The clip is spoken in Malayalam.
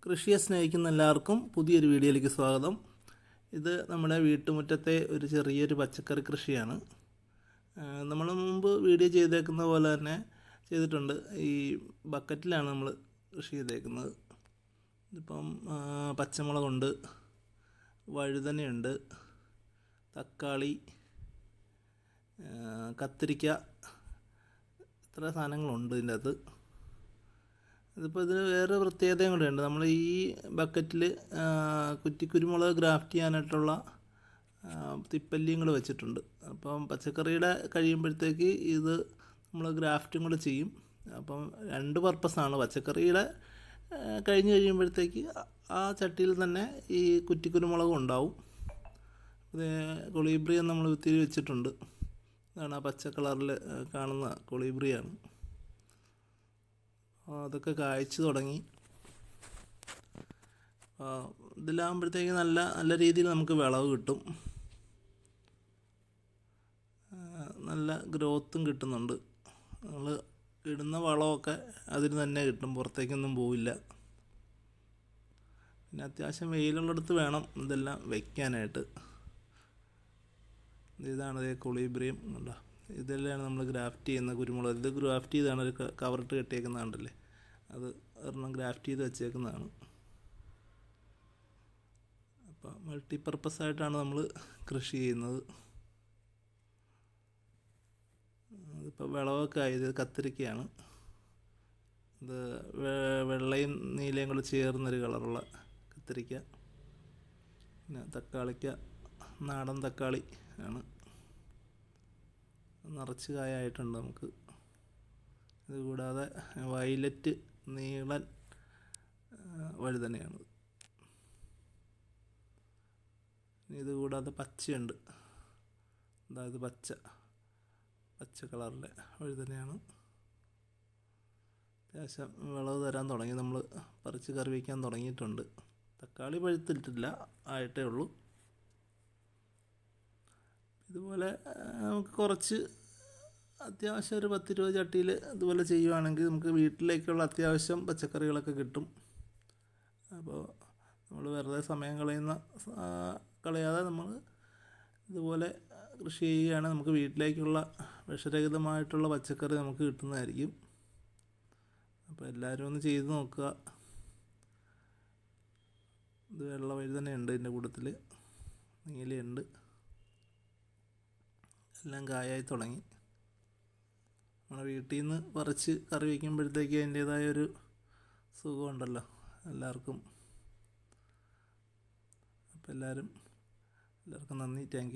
കൃഷിയെ സ്നേഹിക്കുന്ന എല്ലാവർക്കും പുതിയൊരു വീഡിയോയിലേക്ക് സ്വാഗതം. ഇത് നമ്മുടെ വീട്ടുമുറ്റത്തെ ഒരു ചെറിയൊരു പച്ചക്കറി കൃഷിയാണ്. നമ്മൾ മുമ്പ് വീഡിയോ ചെയ്തേക്കുന്ന പോലെ തന്നെ ചെയ്തിട്ടുണ്ട്. ഈ ബക്കറ്റിലാണ് നമ്മൾ കൃഷി ചെയ്തേക്കുന്നത്. ഇപ്പം പച്ചമുളകുണ്ട്, വഴുതനയുണ്ട്, തക്കാളി, കത്തിരിക്ക, ഇത്ര സാധനങ്ങളുണ്ട് ഇതിൻ്റെ അകത്ത്. ഇതിപ്പോൾ ഇതിന് വേറെ പ്രത്യേകതയും കൂടെ ഉണ്ട്. നമ്മൾ ഈ ബക്കറ്റിൽ കുറ്റിക്കുരുമുളക് ഗ്രാഫ്റ്റ് ചെയ്യാനായിട്ടുള്ള തിപ്പല്ലിയും കൂടെ വെച്ചിട്ടുണ്ട്. അപ്പം പച്ചക്കറിയുടെ കഴിയുമ്പോഴത്തേക്ക് ഇത് നമ്മൾ ഗ്രാഫ്റ്റും കൂടെ ചെയ്യും. അപ്പം രണ്ട് പർപ്പസാണ്. പച്ചക്കറിയുടെ കഴിഞ്ഞ് കഴിയുമ്പോഴത്തേക്ക് ആ ചട്ടിയിൽ തന്നെ ഈ കുറ്റിക്കുരുമുളകും ഉണ്ടാവും. ഇത് കൊളീബ്രിയം നമ്മൾ വിത്തിരി വെച്ചിട്ടുണ്ട്. ഇതാണ് ആ പച്ച കളറിൽ കാണുന്ന കൊളീബ്രിയാണ്. അതൊക്കെ കായ്ച്ചു തുടങ്ങി. ഇതിലാകുമ്പോഴത്തേക്ക് നല്ല രീതിയിൽ നമുക്ക് വിളവ് കിട്ടും, നല്ല ഗ്രോത്തും കിട്ടുന്നുണ്ട്. നമ്മൾ ഇടുന്ന വളമൊക്കെ അതിന് തന്നെ കിട്ടും, പുറത്തേക്കൊന്നും പോവില്ല. പിന്നെ അത്യാവശ്യം വെയിലുള്ളിടത്ത് വേണം ഇതെല്ലാം വയ്ക്കാനായിട്ട്. ഇതാണ് കൊളീബ്രിയം ഉണ്ടോ, ഇതെല്ലാം നമ്മൾ ഗ്രാഫ്റ്റ് ചെയ്യുന്ന കുരുമുളക്. ഇത് ഗ്രാഫ്റ്റ് ചെയ്താണ് ഒരു കവറിട്ട് കെട്ടിയേക്കുന്ന കണ്ടല്ലേ, അത് ഒരെണ്ണം ഗ്രാഫ്റ്റ് ചെയ്ത് വെച്ചേക്കുന്നതാണ്. അപ്പോൾ മൾട്ടിപ്പർപ്പസ് ആയിട്ടാണ് നമ്മൾ കൃഷി ചെയ്യുന്നത്. ഇതിപ്പോൾ വിളവൊക്കെ ആയത് കത്തിരിക്കയാണ്. ഇത് വെള്ളയും നീലയും കൂടെ ചേർന്നൊരു കളറുള്ള കത്തിരിക്ക. പിന്നെ തക്കാളിക്ക നാടൻ തക്കാളി ആണ്, നിറച്ച് കായായിട്ടുണ്ട് നമുക്ക്. ഇത് കൂടാതെ വയലറ്റ് നീളൻ വഴുതനയാണ്. ഇത് കൂടാതെ പച്ചയുണ്ട്, അതായത് പച്ച കളറിലെ വഴുതനയാണ്. അത്യാവശ്യം വിളവ് തരാൻ തുടങ്ങി, നമ്മൾ പറിച്ച് കറി വയ്ക്കാൻ തുടങ്ങിയിട്ടുണ്ട്. തക്കാളി പഴുത്തിട്ടില്ല, ആയിട്ടേ ഉള്ളൂ. ഇതുപോലെ നമുക്ക് കുറച്ച് അത്യാവശ്യം ഒരു 10-20 ചട്ടിയിൽ ഇതുപോലെ ചെയ്യുവാണെങ്കിൽ നമുക്ക് വീട്ടിലേക്കുള്ള അത്യാവശ്യം പച്ചക്കറികളൊക്കെ കിട്ടും. അപ്പോൾ നമ്മൾ വെറുതെ സമയം കളയാതെ നമ്മൾ ഇതുപോലെ കൃഷി ചെയ്യുകയാണെങ്കിൽ നമുക്ക് വീട്ടിലേക്കുള്ള വിഷരഹിതമായിട്ടുള്ള പച്ചക്കറി നമുക്ക് കിട്ടുന്നതായിരിക്കും. അപ്പോൾ എല്ലാവരും ഒന്ന് ചെയ്ത് നോക്കുക. ഇത് വെള്ള വഴുതനയുണ്ട്, ഇതിൻ്റെ കൂട്ടത്തിൽ നീലയുണ്ട്. എല്ലാം കായായി തുടങ്ങി. നമ്മുടെ വീട്ടിൽ നിന്ന് പറിച്ച് കറി വയ്ക്കുമ്പോഴത്തേക്ക് അതിൻ്റേതായൊരു സുഖമുണ്ടല്ലോ എല്ലാവർക്കും. അപ്പോൾ എല്ലാവർക്കും നന്ദി, താങ്ക് യു.